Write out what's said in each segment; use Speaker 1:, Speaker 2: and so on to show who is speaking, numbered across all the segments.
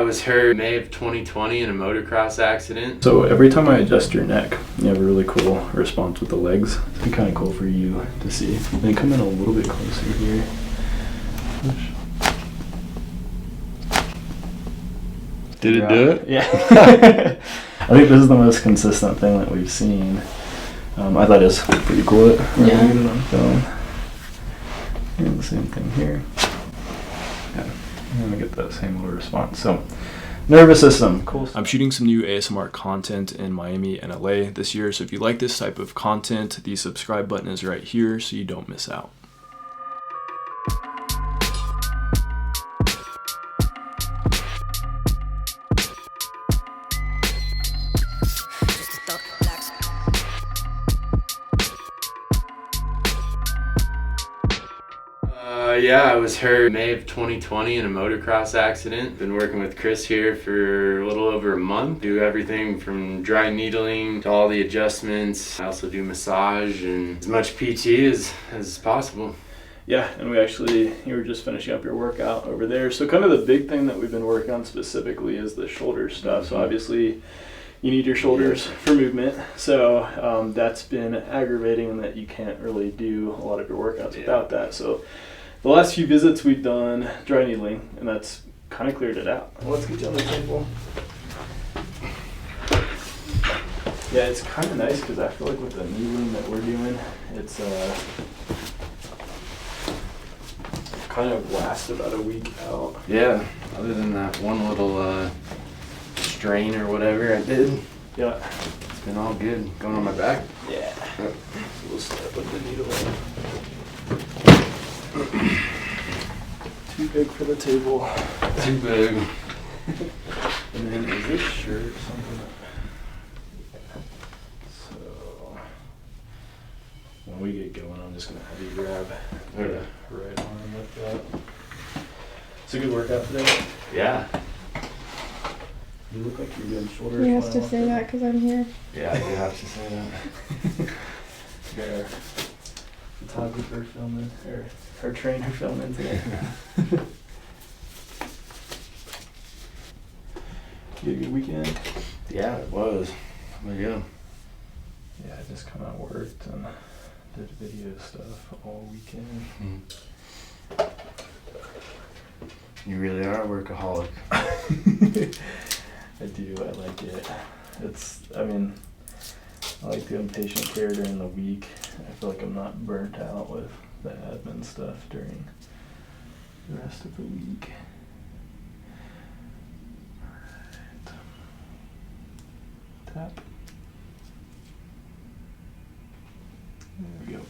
Speaker 1: I was hurt May of 2020 in a motocross accident.
Speaker 2: So every time I adjust your neck, you have a really cool response with the legs. It'd be kind of cool for you to see. Then come in a little bit closer here.
Speaker 1: Did it do it?
Speaker 2: Yeah. I think this is the most consistent thing that we've seen. I thought it was pretty cool that we're gonna get it on film. And the same thing here. Yeah, I'm gonna get that same little response. So, nervous system, cool. I'm shooting some new ASMR content in Miami and LA this year, so if you like this type of content, the subscribe button is right here so you don't miss out.
Speaker 1: Yeah, I was hurt May of 2020 in a motocross accident. Been working with Chris here for a little over a month. Do everything from dry needling to all the adjustments. I also do massage and as much PT as possible.
Speaker 2: Yeah, and you were just finishing up your workout over there. So kind of the big thing that we've been working on specifically is the shoulder stuff. So obviously you need your shoulders for movement. So that's been aggravating in that you can't really do a lot of your workouts without that. So the last few visits we've done dry needling, and that's kind of cleared it out. Let's get you on the table. Yeah, it's kind of nice because I feel like with the needling that we're doing, it's kind of lasts about a week out.
Speaker 1: Yeah, other than that one little strain or whatever I did.
Speaker 2: Yeah.
Speaker 1: It's been all good. Going on my back?
Speaker 2: Yeah.
Speaker 1: Yep.
Speaker 2: We'll start with the needle. Too big for the table.
Speaker 1: Too big.
Speaker 2: And then is this shirt something? So when we get going, I'm just gonna have you grab the right arm with that. It's a good workout today.
Speaker 1: Yeah.
Speaker 2: You look like you're doing shoulders.
Speaker 3: You have to say that because I'm here.
Speaker 1: Yeah, I do have to say that.
Speaker 2: Got our photographer filming, or our trainer filming today. You had a good weekend?
Speaker 1: Yeah, it was. How about you?
Speaker 2: Yeah, I just kind of worked and did video stuff all weekend.
Speaker 1: You really are a workaholic.
Speaker 2: I do, I like it. I like doing patient care during the week. I feel like I'm not burnt out with the admin stuff during the rest of the week. Alright. Tap. There we go.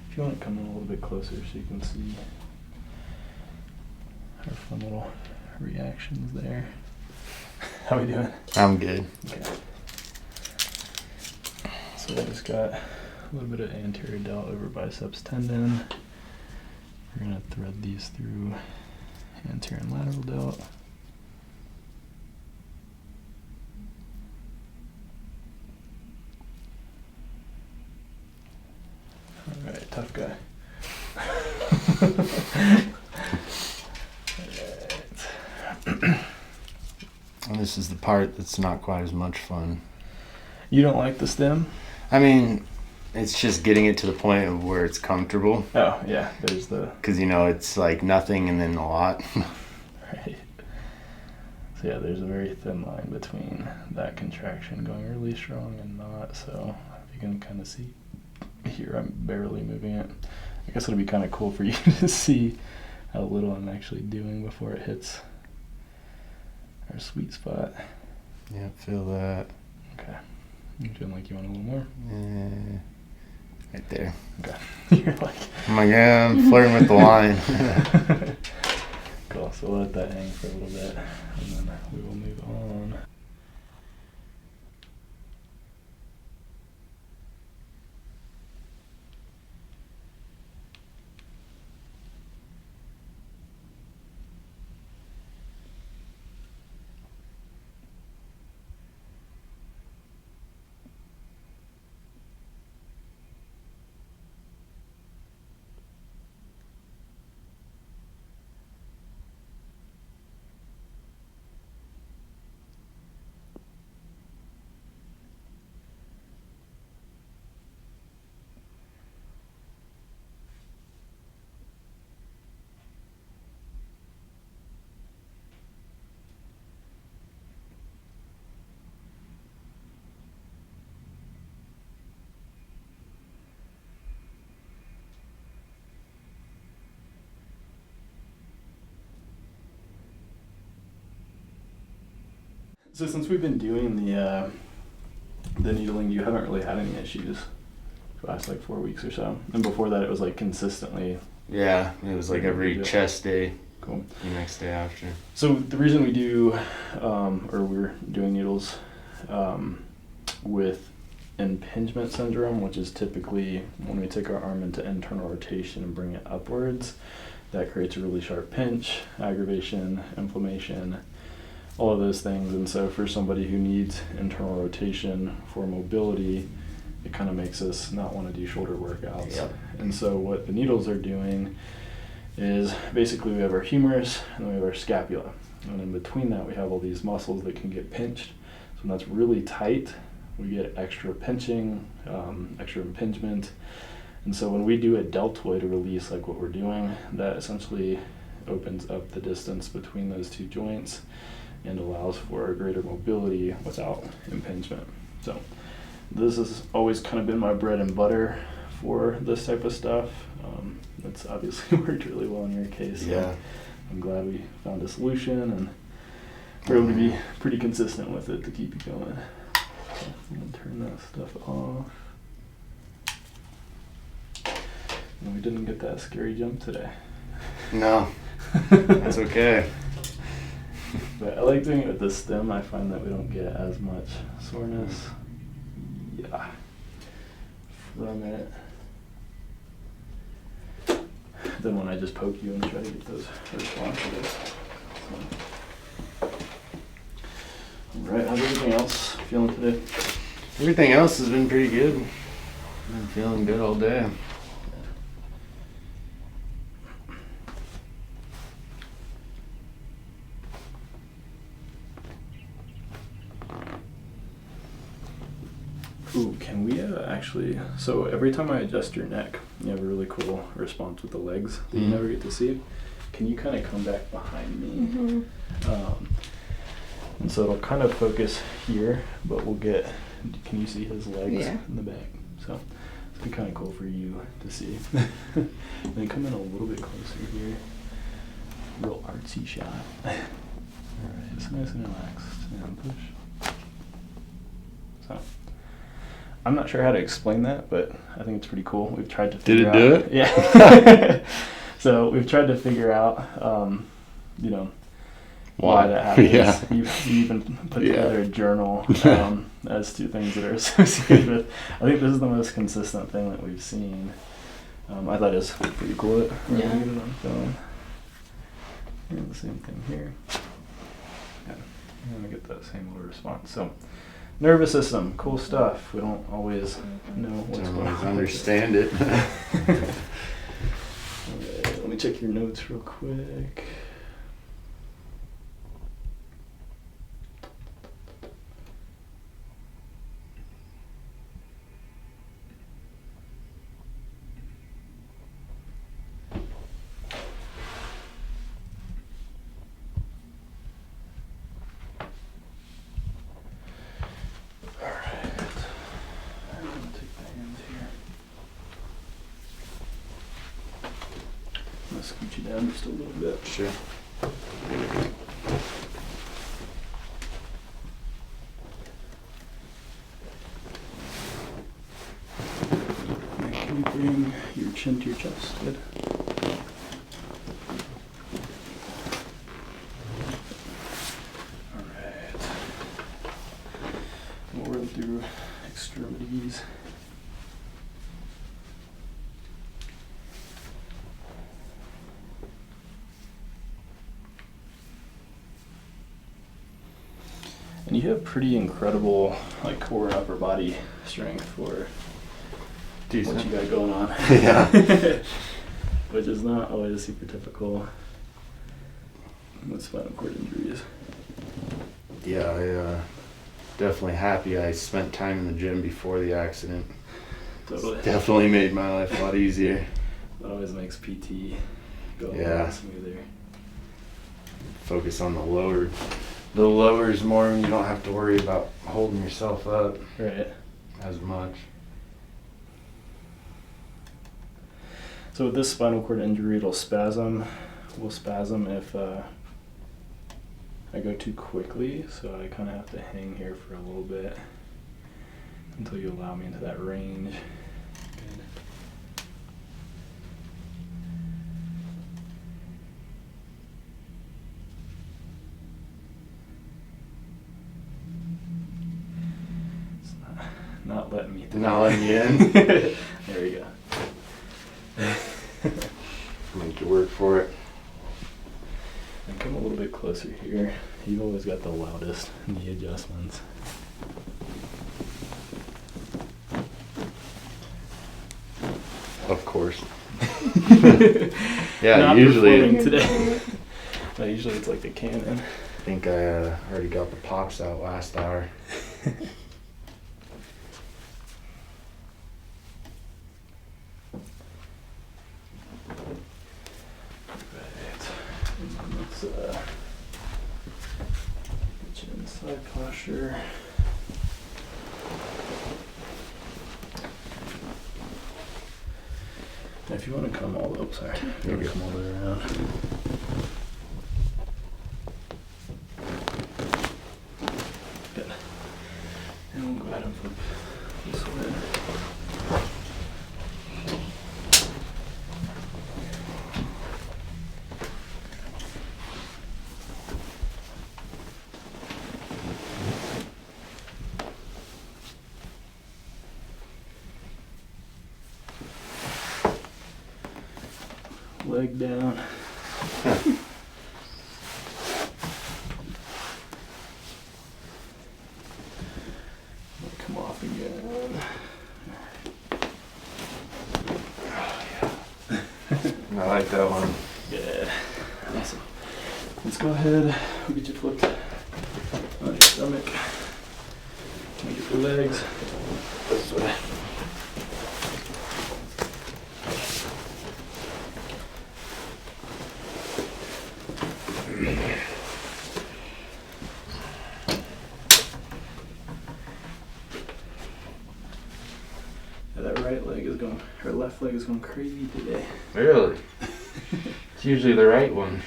Speaker 2: If you want to come in a little bit closer so you can see our fun little reactions there. How we doing?
Speaker 1: I'm good.
Speaker 2: Okay. So I just got a little bit of anterior delt over biceps tendon. We're gonna thread these through anterior and lateral delt. All right, tough guy.
Speaker 1: And this is the part that's not quite as much fun.
Speaker 2: You don't like the stem?
Speaker 1: I mean, it's just getting it to the point of where it's comfortable.
Speaker 2: Oh, yeah, there's the...
Speaker 1: Because, it's like nothing and then a lot.
Speaker 2: Right. So yeah, there's a very thin line between that contraction going really strong and not. So if you can kind of see here, I'm barely moving it. I guess it'll be kind of cool for you to see how little I'm actually doing before it hits our sweet spot.
Speaker 1: Yeah, feel that.
Speaker 2: Okay. You feeling like you want a little more?
Speaker 1: Yeah. Right there.
Speaker 2: Okay. You're like...
Speaker 1: I'm like, yeah, I'm flirting with the line.
Speaker 2: Cool. So we'll let that hang for a little bit, and then we will move on. So since we've been doing the needling, you haven't really had any issues the last like 4 weeks or so. And before that, it was like consistently.
Speaker 1: Yeah, it was like every chest day.
Speaker 2: Cool.
Speaker 1: The next day after.
Speaker 2: So the reason we do, or we're doing needles with impingement syndrome, which is typically when we take our arm into internal rotation and bring it upwards, that creates a really sharp pinch, aggravation, inflammation, all of those things. And so for somebody who needs internal rotation for mobility, it kind of makes us not want to do shoulder workouts.
Speaker 1: Yep.
Speaker 2: And so what the needles are doing is basically we have our humerus and then we have our scapula. And in between that we have all these muscles that can get pinched. So when that's really tight, we get extra pinching, extra impingement. And so when we do a deltoid release like what we're doing, that essentially opens up the distance between those two joints and allows for greater mobility without impingement. So this has always kind of been my bread and butter for this type of stuff. It's obviously worked really well in your case. So
Speaker 1: yeah.
Speaker 2: I'm glad we found a solution and we're able to be pretty consistent with it to keep you going. So I'm gonna turn that stuff off. And we didn't get that scary jump today.
Speaker 1: No, that's okay.
Speaker 2: But I like doing it with the stem. I find that we don't get as much soreness. Yeah. From it. Then when I just poke you and try to get those responses. Alright, how's everything else feeling today?
Speaker 1: Everything else has been pretty good. I've been feeling good all day.
Speaker 2: Ooh, can we actually, so every time I adjust your neck, you have a really cool response with the legs that you never get to see. Can you kind of come back behind me? And so it'll kind of focus here, but we'll get, can you see his legs in the back? So it's be kind of cool for you to see. And then come in a little bit closer here. Real artsy shot. Alright, just nice and relaxed and push. So. I'm not sure how to explain that, but I think it's pretty cool. We've tried to figure out.
Speaker 1: Did it do it?
Speaker 2: Yeah. So we've tried to figure out, why that happens.
Speaker 1: Yeah.
Speaker 2: You even put together a journal as to things that are associated with. I think this is the most consistent thing that we've seen. I thought it was pretty cool. We're gonna get it on film. And the same thing here. Yeah. I'm gonna get that same little response. So. Nervous system, cool stuff. We don't always know what's going on.
Speaker 1: Understand it.
Speaker 2: Alright, let me check your notes real quick. Scoot you down just a little bit.
Speaker 1: Sure.
Speaker 2: Can you bring your chin to your chest? Good. Alright. We'll run through extremities. And you have pretty incredible like core and upper body strength for
Speaker 1: Decent.
Speaker 2: what you got going on.
Speaker 1: Yeah.
Speaker 2: Which is not always super typical with spinal cord injuries.
Speaker 1: Yeah, I definitely happy I spent time in the gym before the accident.
Speaker 2: Totally.
Speaker 1: It's definitely made my life a lot easier.
Speaker 2: It always makes PT go a
Speaker 1: Yeah.
Speaker 2: lot smoother.
Speaker 1: Focus on the lower. The lowers more and you don't have to worry about holding yourself up
Speaker 2: Right.
Speaker 1: as much.
Speaker 2: So with this spinal cord injury, it'll spasm. Will spasm if I go too quickly, so I kind of have to hang here for a little bit until you allow me into that range. Good. It's not letting me through.
Speaker 1: Not letting you in?
Speaker 2: There we go.
Speaker 1: Make you work for it.
Speaker 2: And come a little bit closer here. You've always got the loudest knee adjustments.
Speaker 1: Of course. Yeah,
Speaker 2: Not
Speaker 1: usually.
Speaker 2: performing today. Usually it's like the Canon.
Speaker 1: I think I already got the pops out last hour.
Speaker 2: Let's get you in side posture. And if you want to come all the way, sorry, if you want to come all the way around. Good. And we'll go ahead and flip this way. Leg down. Come off again.
Speaker 1: I like that one.
Speaker 2: Yeah. Awesome. Let's go ahead. We'll get you flipped on your stomach. Can we get the legs this way? That right leg is going, or left leg is going crazy today.
Speaker 1: Really? It's usually the right one.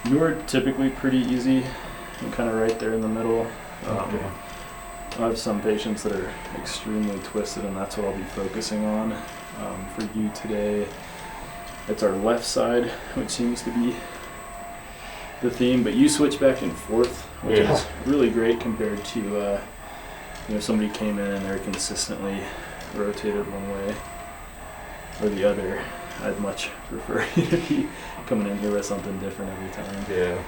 Speaker 2: You're typically pretty easy. I'm kind of right there in the middle.
Speaker 1: Okay.
Speaker 2: I have some patients that are extremely twisted, and that's what I'll be focusing on. For you today, it's our left side, which seems to be the theme, but you switch back and forth, which is really great compared to somebody came in and they're consistently rotated one way or the other. I'd much prefer you to be coming in here with something different every time.
Speaker 1: Yeah.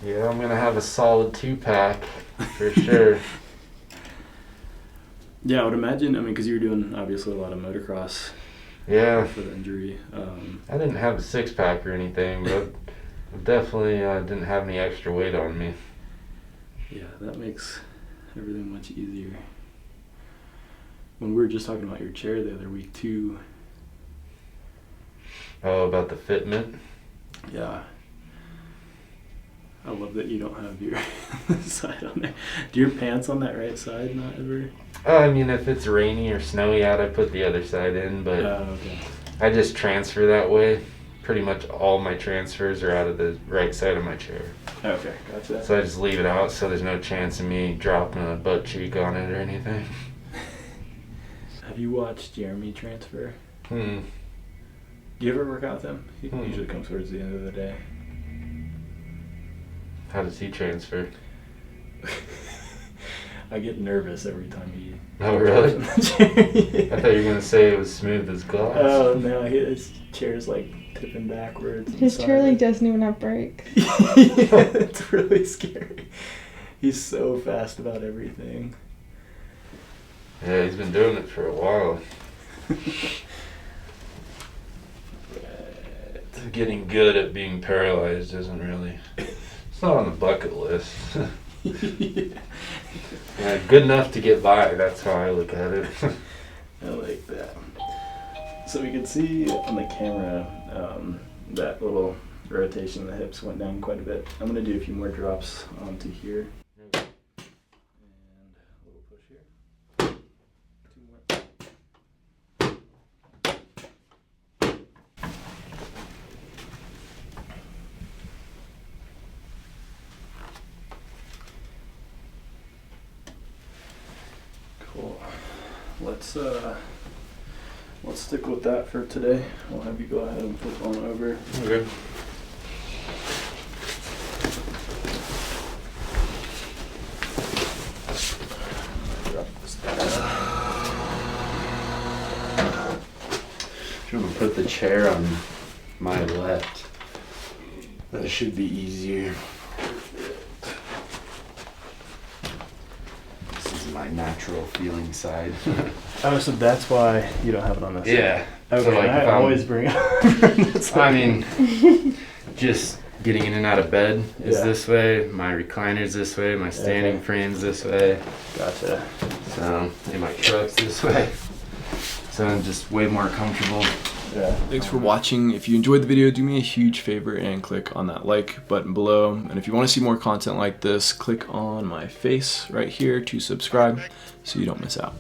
Speaker 1: Yeah, I'm gonna have a solid 2-pack for sure.
Speaker 2: Yeah, I would imagine. I mean, because you were doing obviously a lot of motocross.
Speaker 1: Yeah.
Speaker 2: For the injury.
Speaker 1: I didn't have a 6-pack or anything, but definitely didn't have any extra weight on me.
Speaker 2: Yeah, that makes everything much easier. When we were just talking about your chair the other week too.
Speaker 1: Oh, about the fitment?
Speaker 2: Yeah. I love that you don't have your side on there. Do your pants on that right side not ever?
Speaker 1: I mean, if it's rainy or snowy out, I put the other side in, but
Speaker 2: Okay.
Speaker 1: I just transfer that way. Pretty much all my transfers are out of the right side of my chair.
Speaker 2: Okay, gotcha.
Speaker 1: So I just leave it out so there's no chance of me dropping a butt cheek on it or anything.
Speaker 2: Have you watched Jeremy transfer?
Speaker 1: Hmm.
Speaker 2: Do you ever work out with him? He usually comes towards the end of the day.
Speaker 1: How does he transfer?
Speaker 2: I get nervous every time he...
Speaker 1: Oh, really?
Speaker 2: Yeah.
Speaker 1: I thought you were going to say it was smooth as glass.
Speaker 2: Oh, no, his chair's like tipping backwards.
Speaker 3: His chair like doesn't even have brakes.
Speaker 2: Yeah, it's really scary. He's so fast about everything.
Speaker 1: Yeah, he's been doing it for a while. Getting good at being paralyzed isn't really... It's not on the bucket list. Yeah, good enough to get by, that's how I look at it.
Speaker 2: I like that. So we can see on the camera that little rotation of the hips went down quite a bit. I'm going to do a few more drops onto here. And push here. 2 more. Cool. Let's stick with that for today. I'll have you go ahead and flip on over.
Speaker 1: Okay. I'm gonna put the chair on my left. That should be easier. This is my natural feeling side.
Speaker 2: Oh, so that's why you don't have it on this side?
Speaker 1: Yeah.
Speaker 2: Okay,
Speaker 1: So, like,
Speaker 2: I
Speaker 1: if I'm-
Speaker 2: always bring it up.
Speaker 1: I mean, just getting in and out of bed is
Speaker 2: Yeah.
Speaker 1: this way, my recliner's this way, my standing
Speaker 2: Okay.
Speaker 1: frame's this way,
Speaker 2: Gotcha.
Speaker 1: so, and my truck's this way. So I'm just way more comfortable.
Speaker 2: Yeah.
Speaker 4: Thanks for watching. If you enjoyed the video, do me a huge favor and click on that like button below. And if you want to see more content like this, click on my face right here to subscribe so you don't miss out.